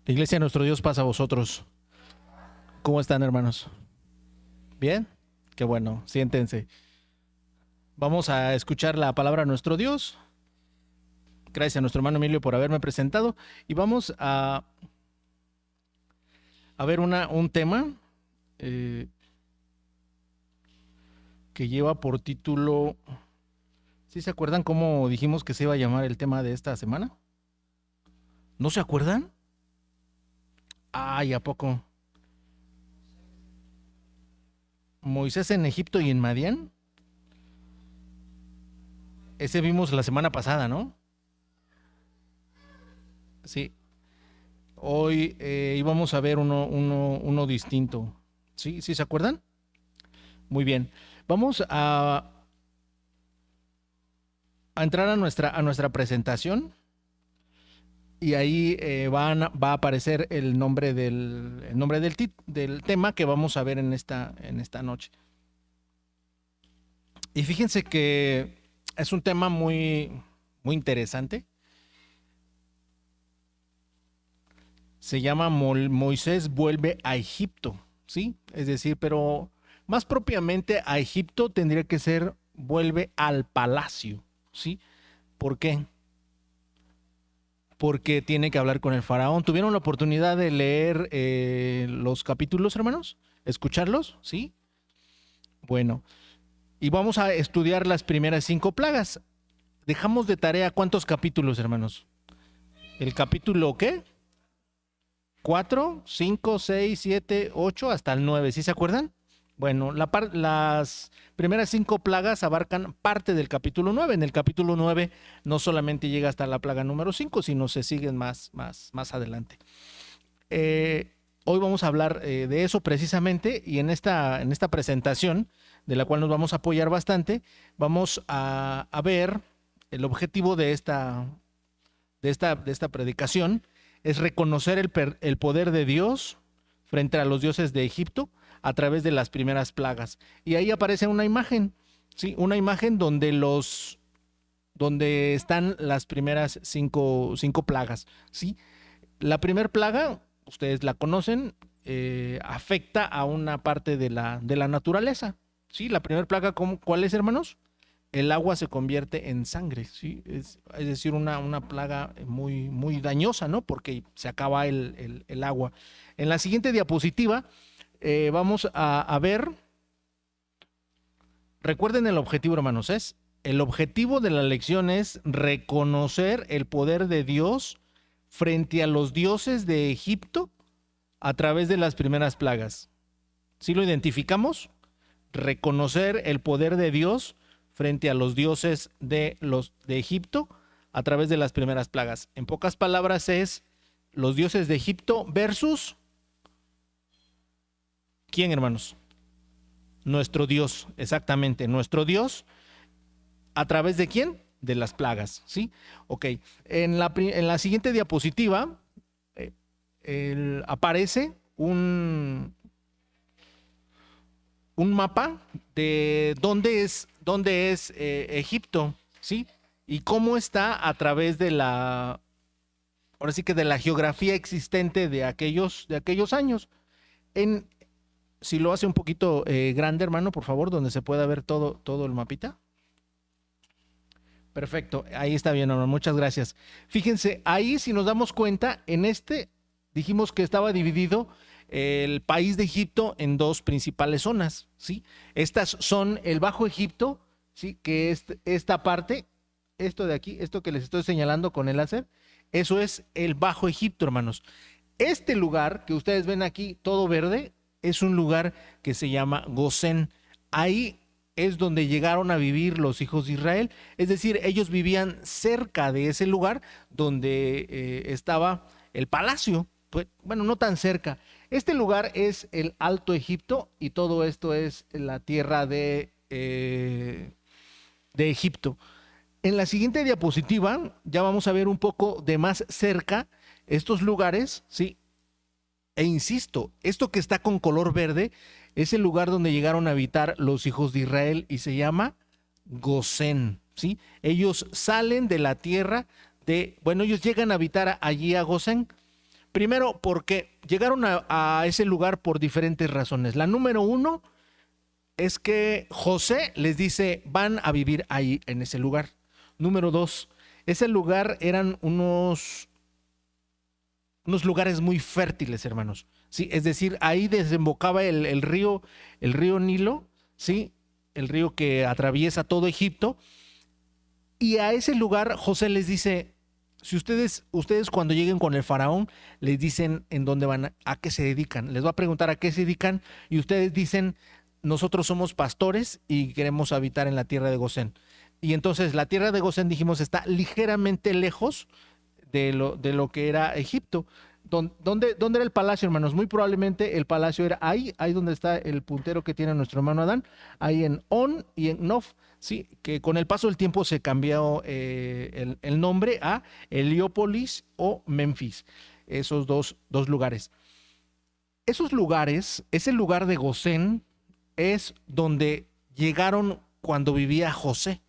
Iglesia, nuestro Dios pasa a vosotros. ¿Cómo están, hermanos? ¿Bien? Qué bueno, siéntense. Vamos a escuchar la palabra de nuestro Dios. Gracias a nuestro hermano Emilio por haberme presentado. Y vamos a ver un tema que lleva por título... ¿Sí se acuerdan cómo dijimos que se iba a llamar el tema de esta semana? ¿No se acuerdan? Ay, ¿a poco? Moisés en Egipto y en Madián. Ese vimos la semana pasada, ¿no? Sí. Hoy íbamos a ver uno distinto. ¿Sí? ¿Sí se acuerdan? Muy bien. Vamos a entrar a nuestra presentación y ahí va a aparecer el nombre del tema que vamos a ver en esta noche. Y fíjense que es un tema muy, muy interesante. Se llama Moisés vuelve a Egipto, ¿sí? Es decir, pero más propiamente a Egipto tendría que ser vuelve al palacio, ¿sí? ¿Por qué? Porque tiene que hablar con el faraón. ¿Tuvieron la oportunidad de leer los capítulos, hermanos? ¿Escucharlos? ¿Sí? Bueno, y vamos a estudiar las primeras 5 plagas. Dejamos de tarea ¿cuántos capítulos, hermanos? ¿El capítulo qué? 4, 5, 6, 7, 8 hasta el 9, ¿sí se acuerdan? Bueno, las primeras 5 plagas abarcan parte del capítulo 9. En el capítulo 9 no solamente llega hasta la plaga número 5, sino se siguen más adelante. Hoy vamos a hablar de eso precisamente, y en esta presentación, de la cual nos vamos a apoyar bastante, vamos a ver el objetivo de esta predicación es reconocer el poder de Dios frente a los dioses de Egipto a través de las primeras plagas. Y ahí aparece una imagen, ¿sí? Una imagen donde están las primeras cinco plagas, ¿sí? La primera plaga, ustedes la conocen, afecta a una parte de la naturaleza, ¿sí? La primera plaga, ¿cuál es, hermanos? El agua se convierte en sangre, ¿sí? Es decir, una plaga muy, muy dañosa, ¿no? Porque se acaba el agua. En la siguiente diapositiva vamos a ver, recuerden el objetivo, hermanos, el objetivo de la lección es reconocer el poder de Dios frente a los dioses de Egipto a través de las primeras plagas. ¿Sí lo identificamos? Reconocer el poder de Dios frente a los dioses de Egipto a través de las primeras plagas. En pocas palabras es los dioses de Egipto versus ¿quién, hermanos? Nuestro Dios, exactamente, nuestro Dios. ¿A través de quién? De las plagas, ¿sí? Ok, en la siguiente diapositiva aparece un mapa de dónde es Egipto, ¿sí? Y cómo está a través de ahora sí que de la geografía existente de aquellos años. Si lo hace un poquito grande, hermano, por favor, donde se pueda ver todo el mapita. Perfecto, ahí está bien, hermano, muchas gracias. Fíjense, ahí si nos damos cuenta, dijimos que estaba dividido el país de Egipto en 2 principales zonas, ¿sí? Estas son el Bajo Egipto, ¿sí? Que es esta parte, esto de aquí, esto que les estoy señalando con el láser, eso es el Bajo Egipto, hermanos. Este lugar que ustedes ven aquí, todo verde, es un lugar que se llama Gosén. Ahí es donde llegaron a vivir los hijos de Israel, es decir, ellos vivían cerca de ese lugar donde estaba el palacio. Pues, bueno, no tan cerca. Este lugar es el Alto Egipto y todo esto es la tierra de Egipto. En la siguiente diapositiva ya vamos a ver un poco de más cerca estos lugares, ¿sí? E insisto, esto que está con color verde es el lugar donde llegaron a habitar los hijos de Israel y se llama Gosén, ¿sí? Ellos salen de la tierra ellos llegan a habitar allí a Gosén, Primero, porque llegaron a ese lugar por diferentes razones. La número uno es que José les dice, van a vivir ahí en ese lugar. Número dos, ese lugar eran unos lugares muy fértiles, hermanos. Sí, es decir, ahí desembocaba el río Nilo, sí, el río que atraviesa todo Egipto. Y a ese lugar José les dice, si ustedes cuando lleguen con el faraón, les dicen en dónde van, a qué se dedican. Les va a preguntar a qué se dedican y ustedes dicen, nosotros somos pastores y queremos habitar en la tierra de Gosén. Y entonces la tierra de Gosén, dijimos, está ligeramente lejos de lo que era Egipto. ¿Dónde era el palacio, hermanos? Muy probablemente el palacio era ahí donde está el puntero que tiene nuestro hermano Adán, ahí en On y en Nof, sí, que con el paso del tiempo se cambió el nombre a Heliópolis o Memphis, esos dos lugares. Esos lugares, ese lugar de Gosén es donde llegaron cuando vivía José.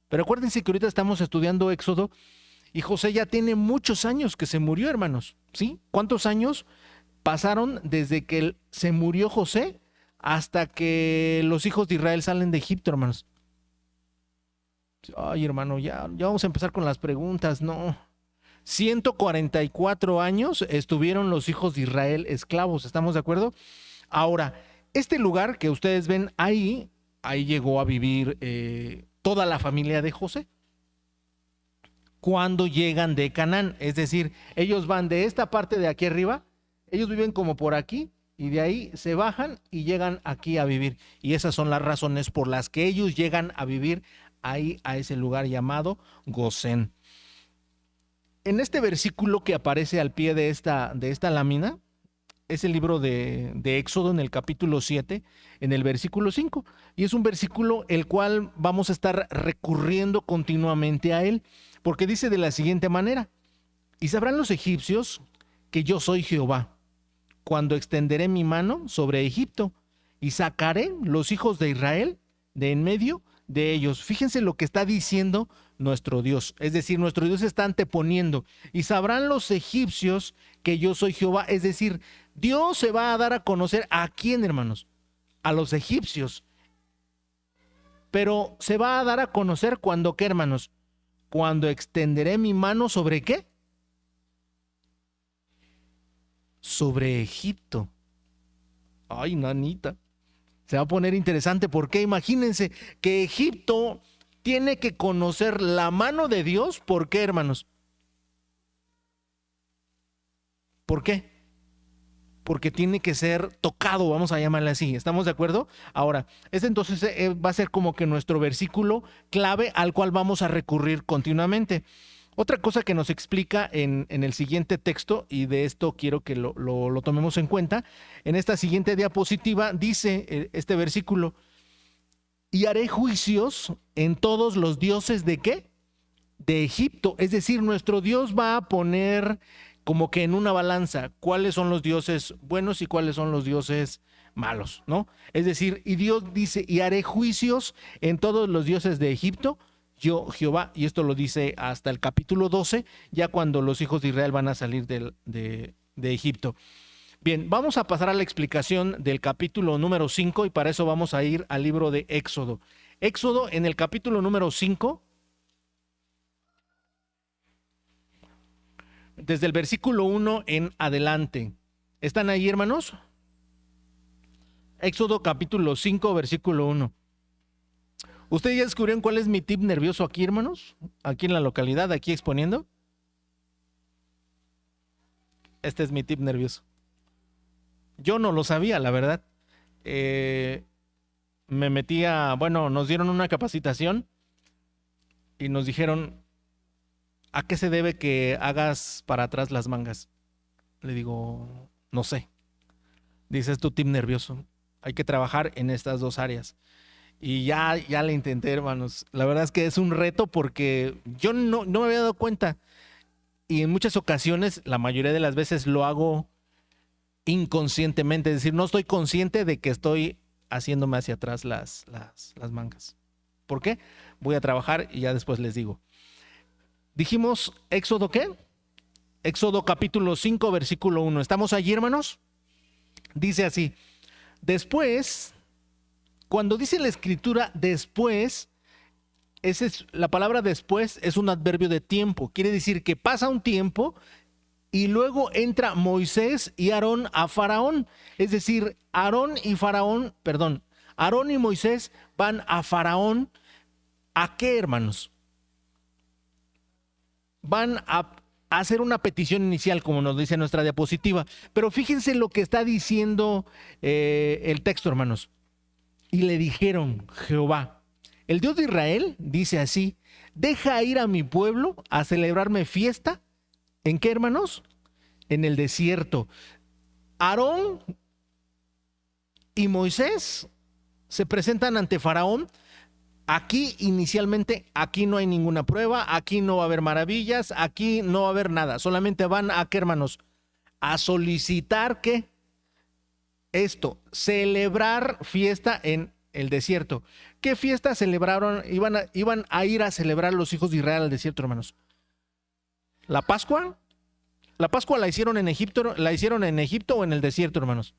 Pero acuérdense que ahorita estamos estudiando Éxodo y José ya tiene muchos años que se murió, hermanos. ¿Sí? ¿Cuántos años pasaron desde que se murió José hasta que los hijos de Israel salen de Egipto, hermanos? Ay, hermano, ya vamos a empezar con las preguntas. No. 144 años estuvieron los hijos de Israel esclavos, ¿estamos de acuerdo? Ahora, este lugar que ustedes ven ahí llegó a vivir toda la familia de José. Cuando llegan de Canaán, es decir, ellos van de esta parte de aquí arriba, ellos viven como por aquí y de ahí se bajan y llegan aquí a vivir. Y esas son las razones por las que ellos llegan a vivir ahí a ese lugar llamado Gosén. En este versículo que aparece al pie de esta lámina, es el libro de Éxodo en el capítulo 7, en el versículo 5. Y es un versículo el cual vamos a estar recurriendo continuamente a él, porque dice de la siguiente manera: y sabrán los egipcios que yo soy Jehová, cuando extenderé mi mano sobre Egipto y sacaré los hijos de Israel de en medio de ellos. Fíjense lo que está diciendo nuestro Dios, es decir, nuestro Dios está anteponiendo, y sabrán los egipcios que yo soy Jehová, es decir, Dios se va a dar a conocer a quién, hermanos, a los egipcios, pero se va a dar a conocer cuando, ¿qué, hermanos? Cuando extenderé mi mano sobre ¿qué? Sobre Egipto. Ay, nanita. Se va a poner interesante porque imagínense que Egipto tiene que conocer la mano de Dios. ¿Por qué, hermanos? ¿Por qué? Porque tiene que ser tocado, vamos a llamarle así. ¿Estamos de acuerdo? Ahora, este entonces va a ser como que nuestro versículo clave al cual vamos a recurrir continuamente. Otra cosa que nos explica en el siguiente texto, y de esto quiero que lo tomemos en cuenta, en esta siguiente diapositiva dice este versículo: y haré juicios en todos los dioses ¿de qué? De Egipto. Es decir, nuestro Dios va a poner como que en una balanza cuáles son los dioses buenos y cuáles son los dioses malos, ¿no? Es decir, y Dios dice, y haré juicios en todos los dioses de Egipto, yo Jehová, y esto lo dice hasta el capítulo 12, ya cuando los hijos de Israel van a salir de Egipto. Bien, vamos a pasar a la explicación del capítulo número 5 y para eso vamos a ir al libro de Éxodo. Éxodo en el capítulo número 5, desde el versículo 1 en adelante. ¿Están ahí, hermanos? Éxodo capítulo 5, versículo 1. ¿Ustedes ya descubrieron cuál es mi tip nervioso aquí, hermanos? Aquí en la localidad, aquí exponiendo. Este es mi tip nervioso. Yo no lo sabía, la verdad. Me metía, bueno, nos dieron una capacitación y nos dijeron, ¿a qué se debe que hagas para atrás las mangas? Le digo, no sé. Dice, es tu tip nervioso. Hay que trabajar en estas dos áreas. Y ya le intenté, hermanos. La verdad es que es un reto porque yo no me había dado cuenta. Y en muchas ocasiones, la mayoría de las veces lo hago inconscientemente. Es decir, no estoy consciente de que estoy haciéndome hacia atrás las mangas. ¿Por qué? Voy a trabajar y ya después les digo. Dijimos, ¿Éxodo qué? Éxodo capítulo 5, versículo 1. ¿Estamos allí, hermanos? Dice así: después, cuando dice la escritura después, la palabra después es un adverbio de tiempo. Quiere decir que pasa un tiempo y luego entra Moisés y Aarón a Faraón. Es decir, Aarón y Moisés van a Faraón. ¿A qué, hermanos? Van a hacer una petición inicial, como nos dice nuestra diapositiva. Pero fíjense lo que está diciendo el texto, hermanos. Y le dijeron: Jehová, el Dios de Israel, dice así: deja ir a mi pueblo a celebrarme fiesta. ¿En qué, hermanos? En el desierto. Aarón y Moisés se presentan ante Faraón. Aquí inicialmente, aquí no hay ninguna prueba, aquí no va a haber maravillas, aquí no va a haber nada. Solamente van a, ¿qué, hermanos? A solicitar que celebrar fiesta en el desierto. ¿Qué fiesta celebraron? Iban a ir a celebrar los hijos de Israel al desierto, hermanos. ¿La Pascua? ¿La Pascua la hicieron en Egipto o en el desierto, hermanos?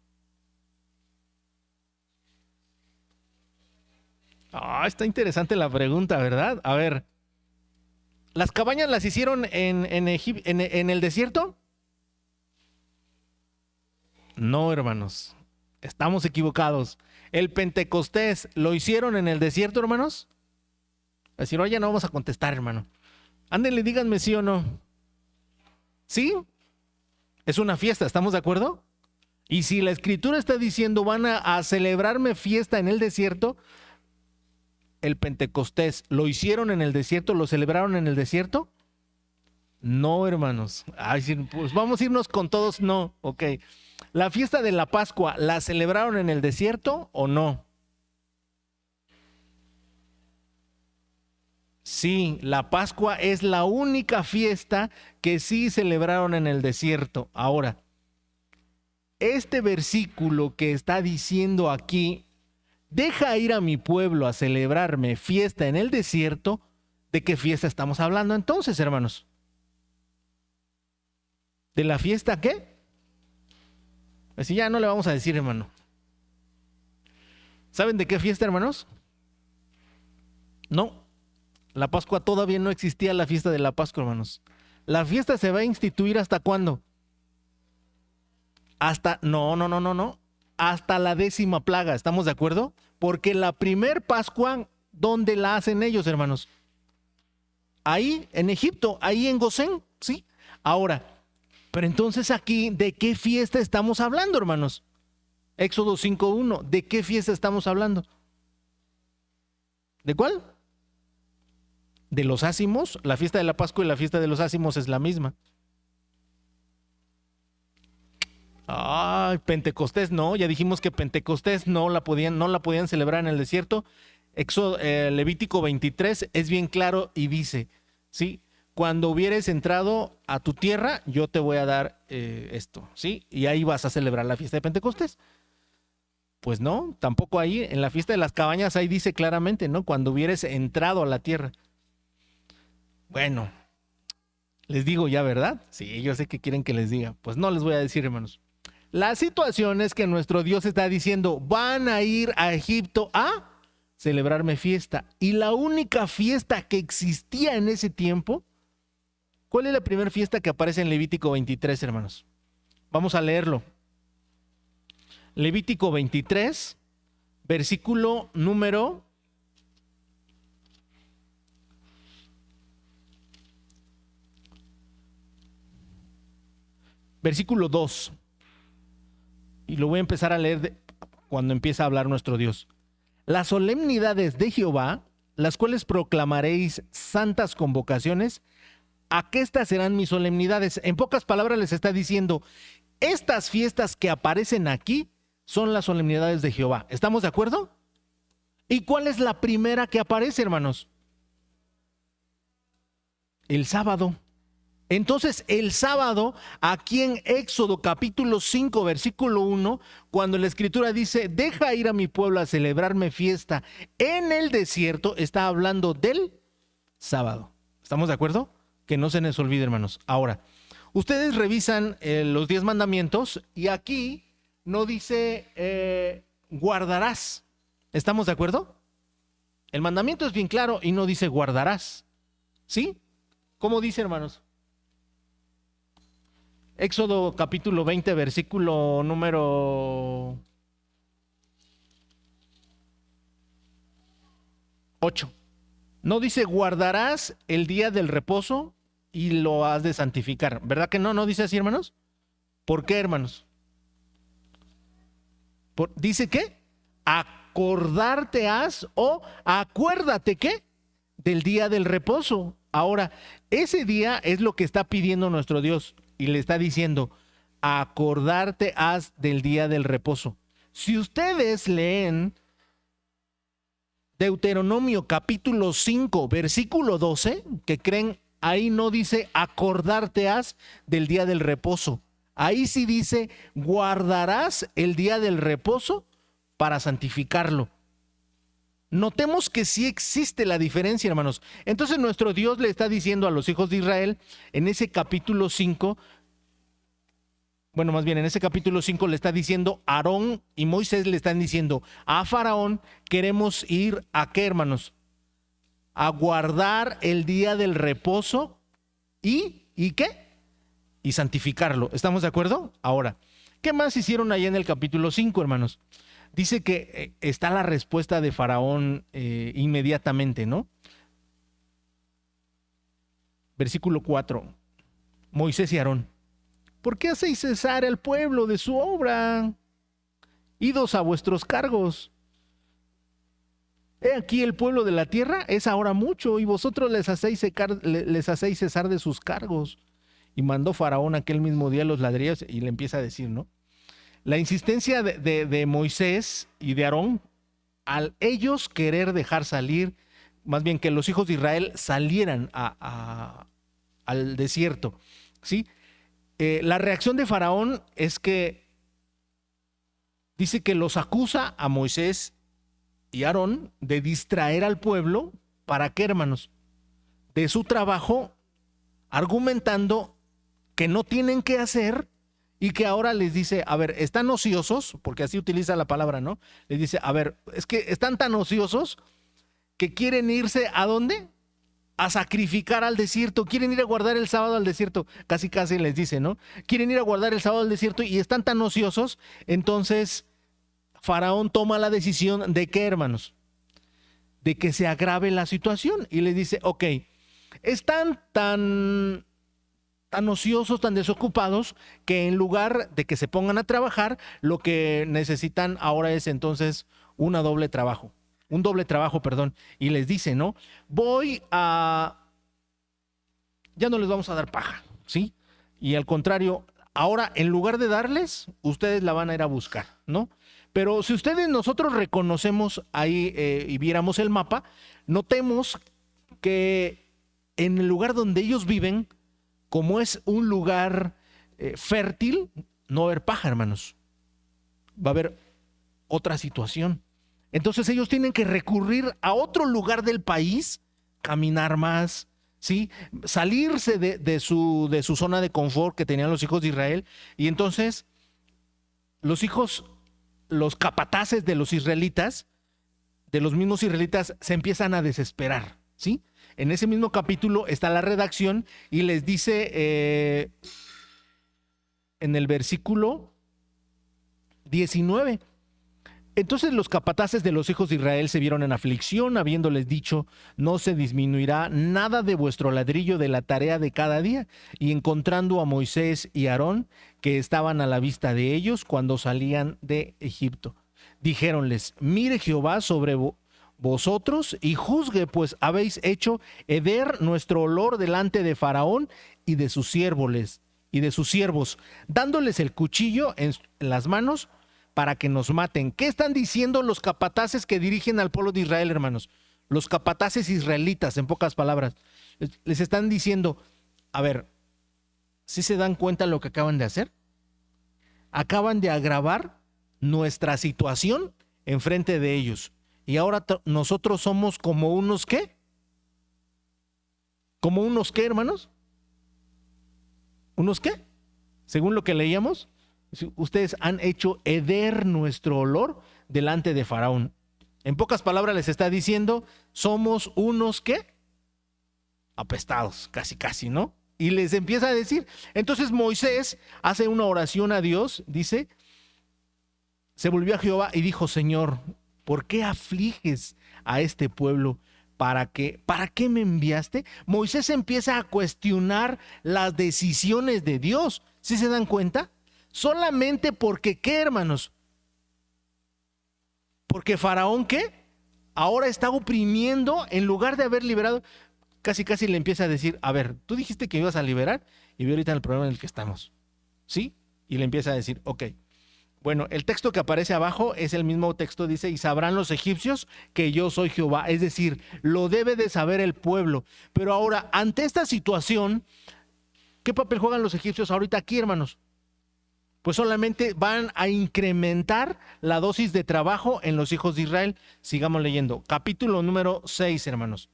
Está interesante la pregunta, ¿verdad? A ver, ¿las cabañas las hicieron en el desierto? No, hermanos, estamos equivocados. ¿El Pentecostés lo hicieron en el desierto, hermanos? Si no, ya no vamos a contestar, hermano. Ándenle, díganme sí o no. ¿Sí? Es una fiesta, ¿estamos de acuerdo? Y si la escritura está diciendo van a celebrarme fiesta en el desierto, ¿el Pentecostés lo hicieron en el desierto? ¿Lo celebraron en el desierto? No, hermanos. Pues vamos a irnos con todos, no. Ok. ¿La fiesta de la Pascua la celebraron en el desierto o no? Sí, la Pascua es la única fiesta que sí celebraron en el desierto. Ahora, este versículo que está diciendo aquí: deja ir a mi pueblo a celebrarme fiesta en el desierto, ¿de qué fiesta estamos hablando entonces, hermanos? ¿De la fiesta qué? Así ya no le vamos a decir, hermano. ¿Saben de qué fiesta, hermanos? No, la Pascua todavía no existía, la fiesta de la Pascua, hermanos. La fiesta se va a instituir ¿hasta cuándo? No. Hasta la 10ª plaga, ¿estamos de acuerdo? Porque la primer Pascua, ¿dónde la hacen ellos, hermanos? Ahí, en Egipto, ahí en Gosén, ¿sí? Ahora, pero entonces aquí, ¿de qué fiesta estamos hablando, hermanos? Éxodo 5:1, ¿de qué fiesta estamos hablando? ¿De cuál? De los ácimos. La fiesta de la Pascua y la fiesta de los ácimos es la misma. Pentecostés no, ya dijimos que Pentecostés no la podían celebrar en el desierto. Levítico 23 es bien claro y dice, ¿sí? Cuando hubieres entrado a tu tierra, yo te voy a dar esto, ¿sí? Y ahí vas a celebrar la fiesta de Pentecostés. Pues no, tampoco ahí, en la fiesta de las cabañas ahí dice claramente, ¿no? Cuando hubieres entrado a la tierra. Bueno, les digo ya, ¿verdad? Sí, yo sé que quieren que les diga. Pues no les voy a decir, hermanos. La situación es que nuestro Dios está diciendo: van a ir a Egipto a celebrarme fiesta. Y la única fiesta que existía en ese tiempo, ¿cuál es la primera fiesta que aparece en Levítico 23, hermanos? Vamos a leerlo. Levítico 23, versículo número 2. Y lo voy a empezar a leer cuando empieza a hablar nuestro Dios. Las solemnidades de Jehová, las cuales proclamaréis santas convocaciones, aquestas serán mis solemnidades. En pocas palabras les está diciendo: estas fiestas que aparecen aquí son las solemnidades de Jehová. ¿Estamos de acuerdo? ¿Y cuál es la primera que aparece, hermanos? El sábado. Entonces, el sábado, aquí en Éxodo capítulo 5, versículo 1, cuando la escritura dice: deja ir a mi pueblo a celebrarme fiesta en el desierto, está hablando del sábado. ¿Estamos de acuerdo? Que no se les olvide, hermanos. Ahora, Ustedes revisan los 10 mandamientos y aquí no dice guardarás. ¿Estamos de acuerdo? El mandamiento es bien claro y no dice guardarás. ¿Sí? ¿Cómo dice, hermanos? Éxodo capítulo 20, versículo número 8. No dice guardarás el día del reposo y lo has de santificar. ¿Verdad que no? ¿No dice así, hermanos? ¿Por qué, hermanos? ¿Dice qué? Acordarte has o acuérdate qué? Del día del reposo. Ahora, ese día es lo que está pidiendo nuestro Dios y le está diciendo, acordarte has del día del reposo. Si ustedes leen Deuteronomio capítulo 5, versículo 12, que creen, ahí no dice acordarte has del día del reposo. Ahí sí dice guardarás el día del reposo para santificarlo. Notemos que sí existe la diferencia, hermanos. Entonces nuestro Dios le está diciendo a los hijos de Israel en ese capítulo 5, bueno, más bien en ese capítulo 5 le está diciendo Aarón y Moisés le están diciendo a Faraón, queremos ir a qué, hermanos, a guardar el día del reposo y qué, y santificarlo. ¿Estamos de acuerdo? Ahora, ¿qué más hicieron allá en el capítulo 5, hermanos? Dice que está la respuesta de Faraón inmediatamente, ¿no? Versículo 4, Moisés y Aarón. ¿Por qué hacéis cesar al pueblo de su obra? Idos a vuestros cargos. He aquí el pueblo de la tierra es ahora mucho, y vosotros les hacéis cesar de sus cargos. Y mandó Faraón aquel mismo día los ladrillos, y le empieza a decir, ¿no? La insistencia de Moisés y de Aarón, al ellos querer dejar salir, más bien que los hijos de Israel salieran al desierto, ¿sí? La reacción de Faraón es que dice que los acusa a Moisés y Aarón de distraer al pueblo. ¿Para qué, hermanos? De su trabajo, argumentando que no tienen que hacer y que ahora les dice, a ver, están ociosos, porque así utiliza la palabra, ¿no? Les dice, a ver, es que están tan ociosos que quieren irse ¿a dónde? A sacrificar al desierto, quieren ir a guardar el sábado al desierto, casi casi les dice, ¿no? Quieren ir a guardar el sábado al desierto y están tan ociosos, entonces Faraón toma la decisión de ¿qué, hermanos? De que se agrave la situación y les dice, ok, están tan ociosos, tan desocupados, que en lugar de que se pongan a trabajar, lo que necesitan ahora es entonces un doble trabajo, perdón, y les dice, ¿no? Ya no les vamos a dar paja, ¿sí? Y al contrario, ahora en lugar de darles, ustedes la van a ir a buscar, ¿no? Pero si nosotros reconocemos ahí y viéramos el mapa, notemos que en el lugar donde ellos viven, como es un lugar fértil, no va a haber paja, hermanos. Va a haber otra situación. Entonces ellos tienen que recurrir a otro lugar del país, caminar más, ¿sí? Salirse de su zona de confort que tenían los hijos de Israel. Y entonces los capataces de los israelitas, de los mismos israelitas, se empiezan a desesperar, ¿sí? En ese mismo capítulo está la redacción y les dice en el versículo 19, entonces los capataces de los hijos de Israel se vieron en aflicción, habiéndoles dicho, no se disminuirá nada de vuestro ladrillo de la tarea de cada día. Y encontrando a Moisés y Aarón, que estaban a la vista de ellos cuando salían de Egipto, dijéronles, mire Jehová sobre vosotros y juzgue, pues habéis hecho heder nuestro olor delante de Faraón y de sus siervos, dándoles el cuchillo en las manos para que nos maten. ¿Qué están diciendo los capataces que dirigen al pueblo de Israel, hermanos? Los capataces israelitas, en pocas palabras. Les están diciendo, a ver, ¿sí se dan cuenta de lo que acaban de hacer? Acaban de agravar nuestra situación enfrente de ellos. Y ahora nosotros somos como unos ¿qué? ¿Como unos qué, hermanos? ¿Unos qué? Según lo que leíamos, ustedes han hecho heder nuestro olor delante de Faraón. En pocas palabras les está diciendo, somos unos ¿qué? Apestados, casi casi, ¿no? Y les empieza a decir, entonces Moisés hace una oración a Dios, dice, se volvió a Jehová y dijo, Señor, ¿por qué afliges a este pueblo? ¿Para qué me enviaste? Moisés empieza a cuestionar las decisiones de Dios. ¿Sí se dan cuenta? Solamente porque, ¿qué, hermanos? Porque Faraón, ¿qué? Ahora está oprimiendo, en lugar de haber liberado, casi casi le empieza a decir, a ver, tú dijiste que ibas a liberar y ve ahorita el problema en el que estamos. ¿Sí? Y le empieza a decir, ok. Bueno, el texto que aparece abajo es el mismo texto, dice, y sabrán los egipcios que yo soy Jehová. Es decir, lo debe de saber el pueblo. Pero ahora, ante esta situación, ¿qué papel juegan los egipcios ahorita aquí, hermanos? Pues solamente van a incrementar la dosis de trabajo en los hijos de Israel. Sigamos leyendo. Capítulo número 6, hermanos.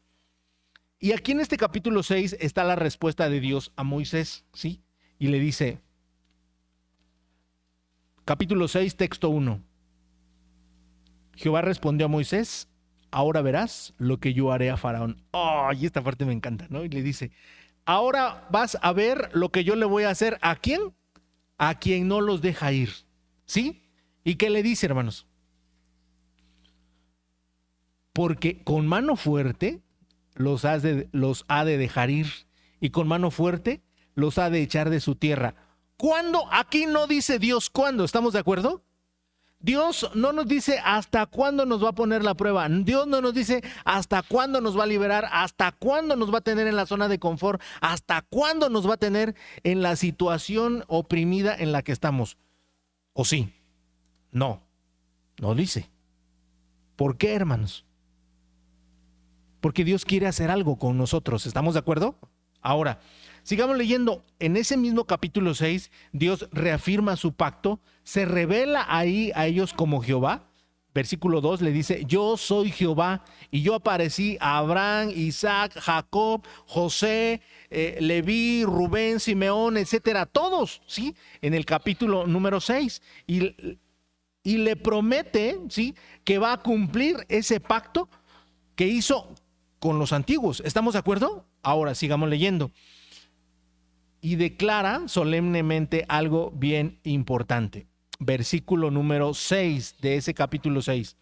Y aquí en este capítulo 6 está la respuesta de Dios a Moisés, ¿sí? Y le dice, capítulo 6, texto 1. Jehová respondió a Moisés, ahora verás lo que yo haré a Faraón. Oh, y esta parte me encanta, ¿no? Y le dice, ahora vas a ver lo que yo le voy a hacer. ¿A quién? A quien no los deja ir, ¿sí? ¿Y qué le dice, hermanos? Porque con mano fuerte los ha de dejar ir y con mano fuerte los ha de echar de su tierra. ¿Cuándo? Aquí no dice Dios cuándo, ¿estamos de acuerdo? Dios no nos dice hasta cuándo nos va a poner la prueba. Dios no nos dice hasta cuándo nos va a liberar, hasta cuándo nos va a tener en la zona de confort, hasta cuándo nos va a tener en la situación oprimida en la que estamos. ¿O sí? No, no dice. ¿Por qué, hermanos? Porque Dios quiere hacer algo con nosotros. ¿Estamos de acuerdo? Ahora, sigamos leyendo. En ese mismo capítulo 6, Dios reafirma su pacto, se revela ahí a ellos como Jehová. Versículo 2 le dice, yo soy Jehová y yo aparecí a Abraham, Isaac, Jacob, José, Leví, Rubén, Simeón, etcétera, todos, ¿sí? En el capítulo número 6. Y le promete, ¿sí? Que va a cumplir ese pacto que hizo con los antiguos. ¿Estamos de acuerdo? Ahora sigamos leyendo. Y declara solemnemente algo bien importante. Versículo número 6 de ese capítulo 6.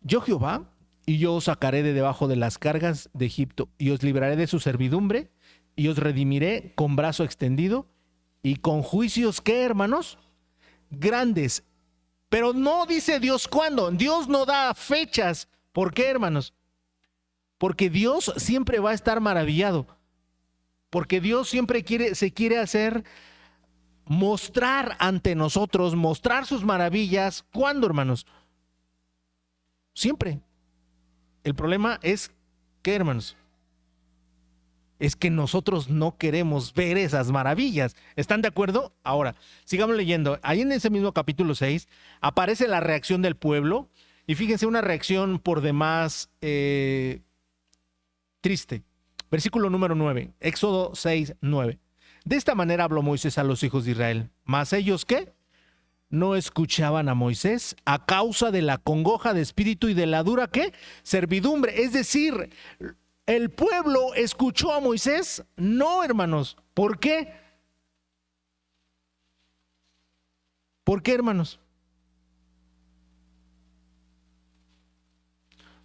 Yo Jehová, y yo os sacaré de debajo de las cargas de Egipto, y os libraré de su servidumbre, y os redimiré con brazo extendido, y con juicios, ¿qué, hermanos? Grandes. Pero no dice Dios cuándo. Dios no da fechas. ¿Por qué, hermanos? Porque Dios siempre va a estar maravillado. Porque Dios siempre se quiere hacer, mostrar ante nosotros, mostrar sus maravillas. ¿Cuándo, hermanos? Siempre. El problema es, ¿qué, hermanos? Es que nosotros no queremos ver esas maravillas. ¿Están de acuerdo? Ahora, sigamos leyendo. Ahí en ese mismo capítulo 6 aparece la reacción del pueblo. Y fíjense, una reacción por demás triste. Versículo número 9, Éxodo 6, 9. De esta manera habló Moisés a los hijos de Israel. ¿Mas ellos qué? No escuchaban a Moisés a causa de la congoja de espíritu y de la dura ¿qué? Servidumbre. Es decir, ¿el pueblo escuchó a Moisés? No, hermanos. ¿Por qué? ¿Por qué, hermanos?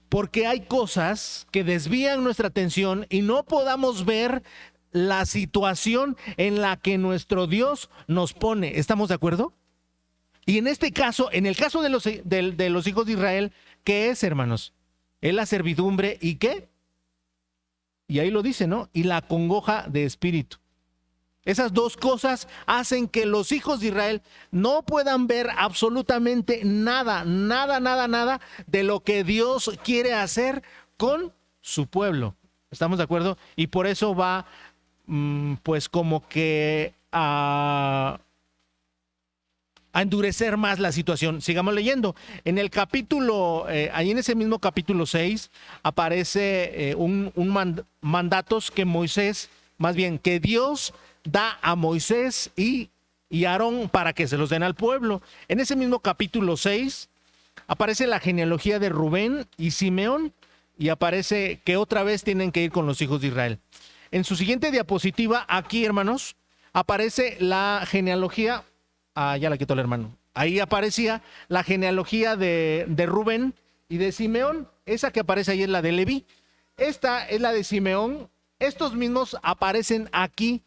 Porque hay cosas que desvían nuestra atención y no podamos ver la situación en la que nuestro Dios nos pone. ¿Estamos de acuerdo? Y en este caso, en el caso de los hijos de Israel, ¿qué es, hermanos? Es la servidumbre y ¿qué? Y ahí lo dice, ¿no? Y la congoja de espíritu. Esas dos cosas hacen que los hijos de Israel no puedan ver absolutamente nada de lo que Dios quiere hacer con su pueblo. ¿Estamos de acuerdo? Y por eso va, pues como que a endurecer más la situación. Sigamos leyendo. En el capítulo, ahí en ese mismo capítulo 6, aparece mandatos que Moisés, más bien que Dios da a Moisés y Aarón para que se los den al pueblo. En ese mismo capítulo 6 aparece la genealogía de Rubén y Simeón y aparece que otra vez tienen que ir con los hijos de Israel. En su siguiente diapositiva, aquí, hermanos, aparece la genealogía. Ya la quitó el hermano. Ahí aparecía la genealogía de Rubén y de Simeón. Esa que aparece ahí es la de Leví. Esta es la de Simeón. Estos mismos aparecen aquí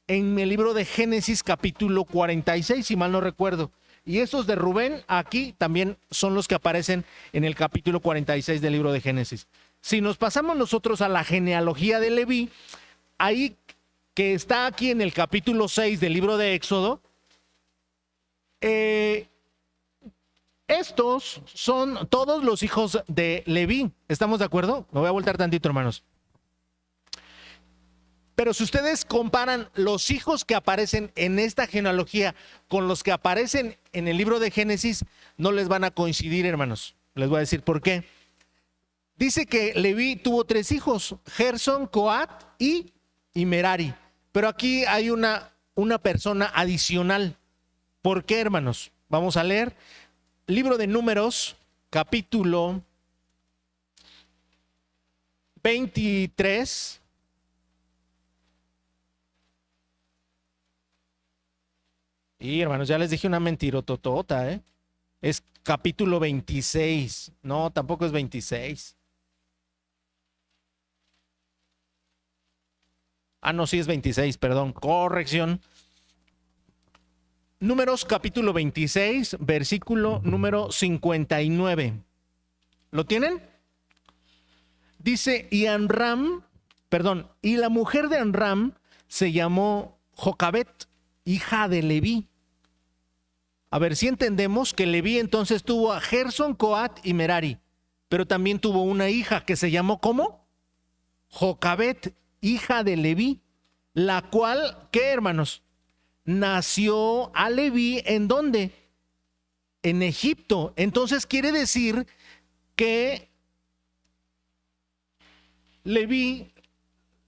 en el libro de Génesis capítulo 46, si mal no recuerdo. Y estos de Rubén aquí también son los que aparecen en el capítulo 46 del libro de Génesis. Si nos pasamos nosotros a la genealogía de Leví, ahí que está aquí en el capítulo 6 del libro de Éxodo, estos son todos los hijos de Leví. ¿Estamos de acuerdo? Me voy a voltear tantito, hermanos. Pero si ustedes comparan los hijos que aparecen en esta genealogía con los que aparecen en el libro de Génesis, no les van a coincidir, hermanos. Les voy a decir por qué. Dice que Leví tuvo 3 hijos, Gersón, Coat y Merari. Pero aquí hay una persona adicional. ¿Por qué, hermanos? Vamos a leer libro de Números, capítulo 23. Y hermanos, ya les dije una mentirototota, ¿eh? Es capítulo 26. No, tampoco es 26. No, sí es 26, perdón. Corrección. Números capítulo 26, versículo número 59. ¿Lo tienen? Dice, y la mujer de Amram se llamó Jocabet, hija de Leví. A ver, si entendemos que Leví entonces tuvo a Gersón, Coat y Merari, pero también tuvo una hija que se llamó ¿cómo? Jocabet, hija de Leví, la cual, ¿qué, hermanos? Nació a Leví, ¿en dónde? En Egipto. Entonces quiere decir que Leví,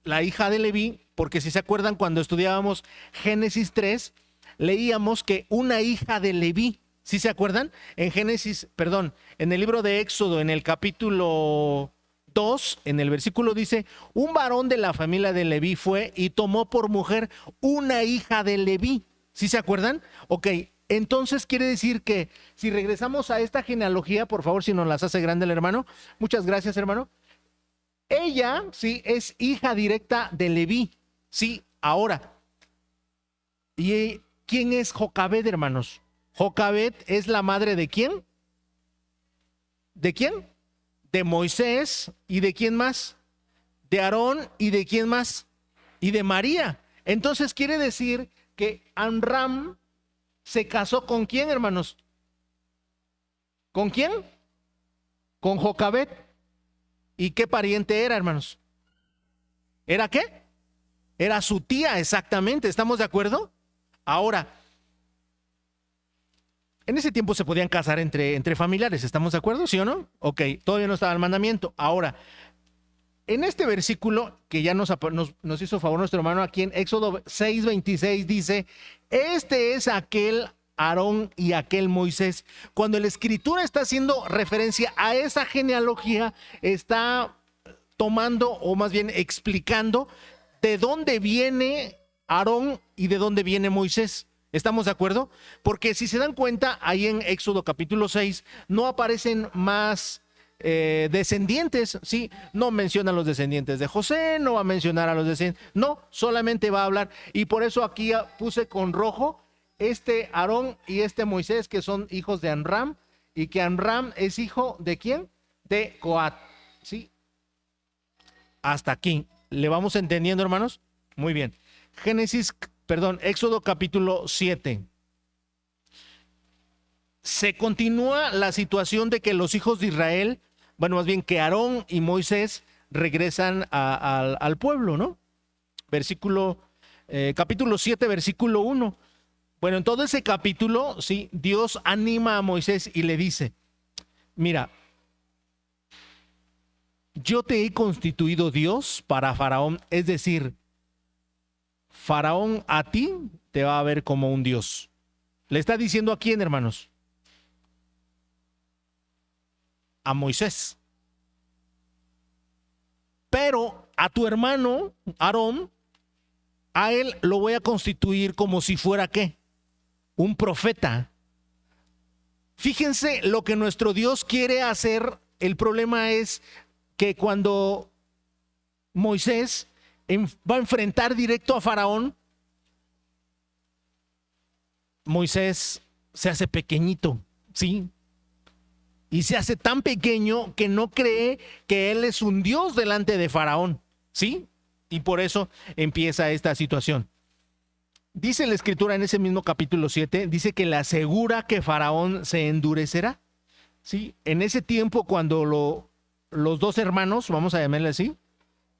la hija de Leví, porque si se acuerdan cuando estudiábamos Génesis 3, leíamos que una hija de Leví, ¿sí se acuerdan? En el libro de Éxodo, en el capítulo 2, en el versículo dice, un varón de la familia de Leví fue y tomó por mujer una hija de Leví. ¿Sí se acuerdan? Ok, entonces quiere decir que si regresamos a esta genealogía, por favor, si nos las hace grande el hermano. Muchas gracias, hermano. Ella, sí, es hija directa de Leví. Sí, ahora. ¿Y quién es Jocabet, hermanos? Jocabet es la madre de ¿quién? ¿De quién? De Moisés. ¿Y de quién más? De Aarón. ¿Y de quién más? Y de María. Entonces quiere decir que Amram se casó con ¿quién, hermanos? ¿Con quién? Con Jocabet. ¿Y qué pariente era, hermanos? ¿Era qué? Era su tía, exactamente. ¿Estamos de acuerdo? Ahora, en ese tiempo se podían casar entre familiares, ¿estamos de acuerdo? ¿Sí o no? Ok, todavía no estaba el mandamiento. Ahora, en este versículo que ya nos hizo favor nuestro hermano aquí en Éxodo 6:26 dice, este es aquel Aarón y aquel Moisés. Cuando la escritura está haciendo referencia a esa genealogía, está tomando o más bien explicando de dónde viene Aarón y de dónde viene Moisés. ¿Estamos de acuerdo? Porque si se dan cuenta, ahí en Éxodo capítulo 6 no aparecen más descendientes, ¿sí? No menciona a los descendientes de José, no va a mencionar a los descendientes, no, solamente va a hablar. Y por eso aquí puse con rojo este Aarón y este Moisés, que son hijos de Amram, y que Amram es hijo ¿de quién? De Coat, ¿sí? Hasta aquí. ¿Le vamos entendiendo, hermanos? Muy bien. Éxodo capítulo 7. Se continúa la situación de que los hijos de Israel, bueno, más bien que Aarón y Moisés regresan al pueblo, ¿no? Capítulo 7, versículo 1. Bueno, en todo ese capítulo, sí, Dios anima a Moisés y le dice, mira, yo te he constituido Dios para Faraón, es decir, Faraón a ti te va a ver como un Dios. ¿Le está diciendo a quién, hermanos? A Moisés. Pero a tu hermano, Aarón, a él lo voy a constituir como si fuera ¿qué? Un profeta. Fíjense lo que nuestro Dios quiere hacer. El problema es que cuando Moisés va a enfrentar directo a Faraón, Moisés se hace pequeñito, ¿sí? Y se hace tan pequeño que no cree que él es un Dios delante de Faraón, ¿sí? Y por eso empieza esta situación. Dice la escritura en ese mismo capítulo 7, dice que le asegura que Faraón se endurecerá, ¿sí? En ese tiempo cuando los dos hermanos, vamos a llamarle así,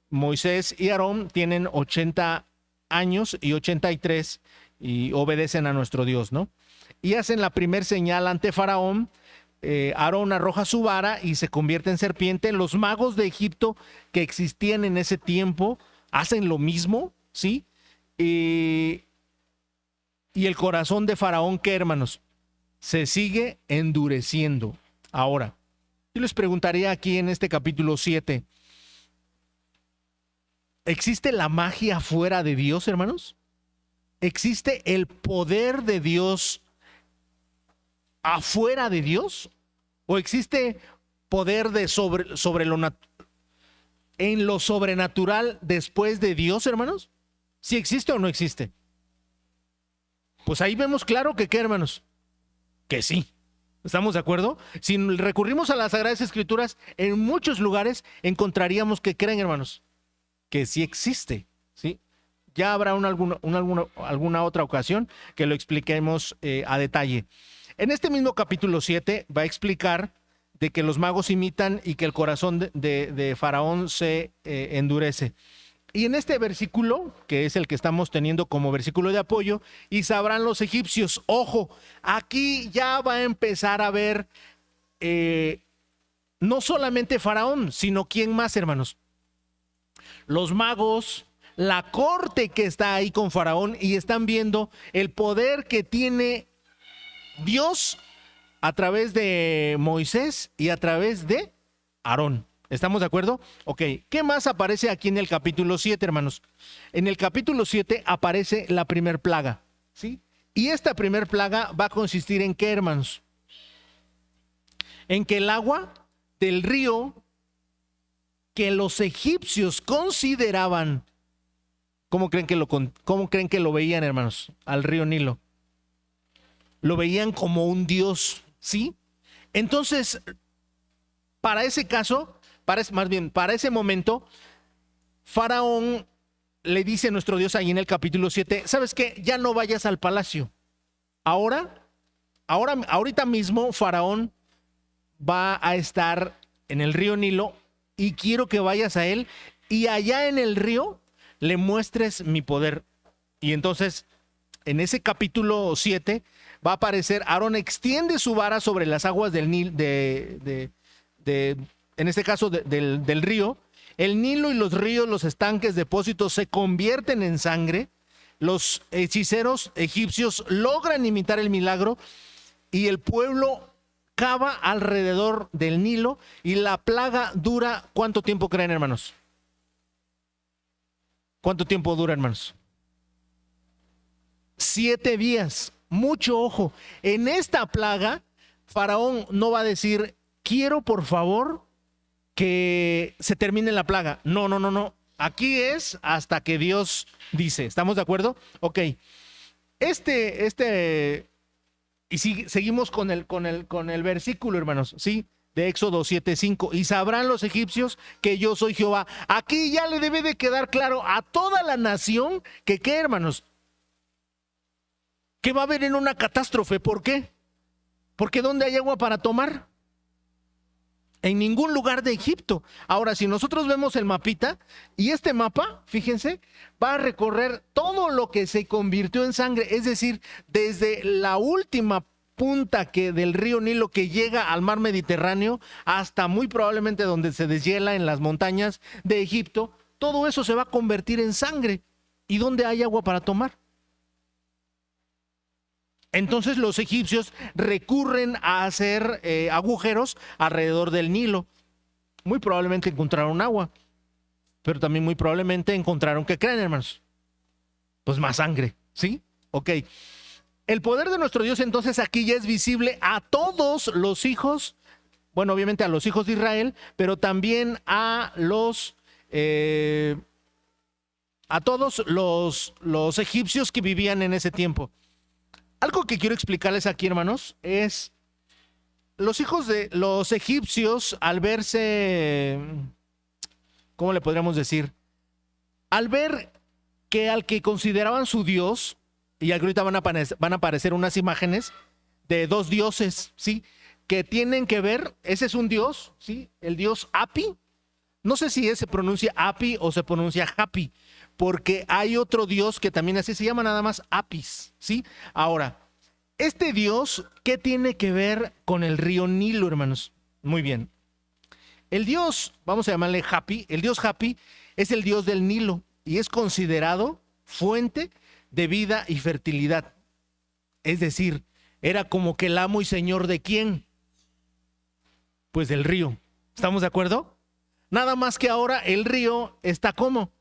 Moisés y Aarón tienen 80 años y 83 y obedecen a nuestro Dios, ¿no? Y hacen la primer señal ante Faraón. Aarón arroja su vara y se convierte en serpiente. Los magos de Egipto que existían en ese tiempo hacen lo mismo, ¿sí? Y el corazón de Faraón, ¿qué, hermanos? Se sigue endureciendo. Ahora, yo les preguntaría aquí en este capítulo 7, ¿existe la magia fuera de Dios, hermanos? ¿Existe el poder de Dios afuera de Dios? ¿O existe poder de en lo sobrenatural después de Dios, hermanos? ¿Sí existe o no existe? Pues ahí vemos claro que ¿qué, hermanos? Que sí. ¿Estamos de acuerdo? Si recurrimos a las Sagradas Escrituras, en muchos lugares encontraríamos que creen, hermanos, que sí existe, ¿sí? Ya habrá alguna otra ocasión que lo expliquemos a detalle. En este mismo capítulo 7 va a explicar de que los magos imitan y que el corazón de Faraón se endurece. Y en este versículo, que es el que estamos teniendo como versículo de apoyo, y sabrán los egipcios, ojo, aquí ya va a empezar a ver no solamente Faraón, sino quién más, hermanos. Los magos, la corte que está ahí con Faraón, y están viendo el poder que tiene Dios a través de Moisés y a través de Aarón. ¿Estamos de acuerdo? Ok, ¿qué más aparece aquí en el capítulo 7, hermanos? En el capítulo 7 aparece la primer plaga, ¿sí? Y esta primer plaga va a consistir en ¿qué, hermanos? En que el agua del río que los egipcios consideraban, ¿cómo creen que lo veían, hermanos? Al río Nilo. Lo veían como un dios, ¿sí? Entonces, para ese caso, para ese momento, Faraón le dice a nuestro Dios ahí en el capítulo 7, ¿sabes qué? Ya no vayas al palacio. Ahorita mismo Faraón va a estar en el río Nilo y quiero que vayas a él y allá en el río le muestres mi poder. Y entonces, en ese capítulo 7 va a aparecer, Aarón extiende su vara sobre las aguas del Nilo, en este caso del río. El Nilo y los ríos, los estanques, depósitos se convierten en sangre. Los hechiceros egipcios logran imitar el milagro y el pueblo cava alrededor del Nilo y la plaga dura, ¿cuánto tiempo creen, hermanos? ¿Cuánto tiempo dura, hermanos? 7 días. Mucho ojo. En esta plaga, Faraón no va a decir, quiero por favor que se termine la plaga. No. Aquí es hasta que Dios dice. ¿Estamos de acuerdo? Ok. Y seguimos con el versículo, hermanos, ¿sí? De Éxodo 7:5. Y sabrán los egipcios que yo soy Jehová. Aquí ya le debe de quedar claro a toda la nación que, ¿qué, hermanos? Que va a haber en una catástrofe. ¿Por qué? Porque ¿dónde hay agua para tomar? En ningún lugar de Egipto. Ahora, si nosotros vemos el mapita, y este mapa, fíjense, va a recorrer todo lo que se convirtió en sangre, es decir, desde la última punta del río Nilo que llega al mar Mediterráneo hasta muy probablemente donde se deshiela en las montañas de Egipto, todo eso se va a convertir en sangre. ¿Y dónde hay agua para tomar? Entonces los egipcios recurren a hacer agujeros alrededor del Nilo. Muy probablemente encontraron agua, pero también muy probablemente encontraron, ¿qué creen, hermanos? Pues más sangre, ¿sí? Ok. El poder de nuestro Dios entonces aquí ya es visible a todos los hijos, bueno, obviamente a los hijos de Israel, pero también a todos los egipcios que vivían en ese tiempo. Algo que quiero explicarles aquí, hermanos, es los hijos de los egipcios al verse, ¿cómo le podríamos decir? Al ver que al que consideraban su Dios, y ahorita van a aparecer unas imágenes de dos dioses, ¿sí? Que tienen que ver, ese es un dios, ¿sí? El dios Api. No sé si se pronuncia Api o se pronuncia Hapi, porque hay otro dios que también así se llama, nada más Apis, ¿sí? Ahora, este dios, ¿qué tiene que ver con el río Nilo, hermanos? Muy bien. El dios, vamos a llamarle Hapi, el dios Hapi es el dios del Nilo y es considerado fuente de vida y fertilidad. Es decir, era como que el amo y señor de quién? Pues del río. ¿Estamos de acuerdo? Nada más que ahora el río está ¿cómo?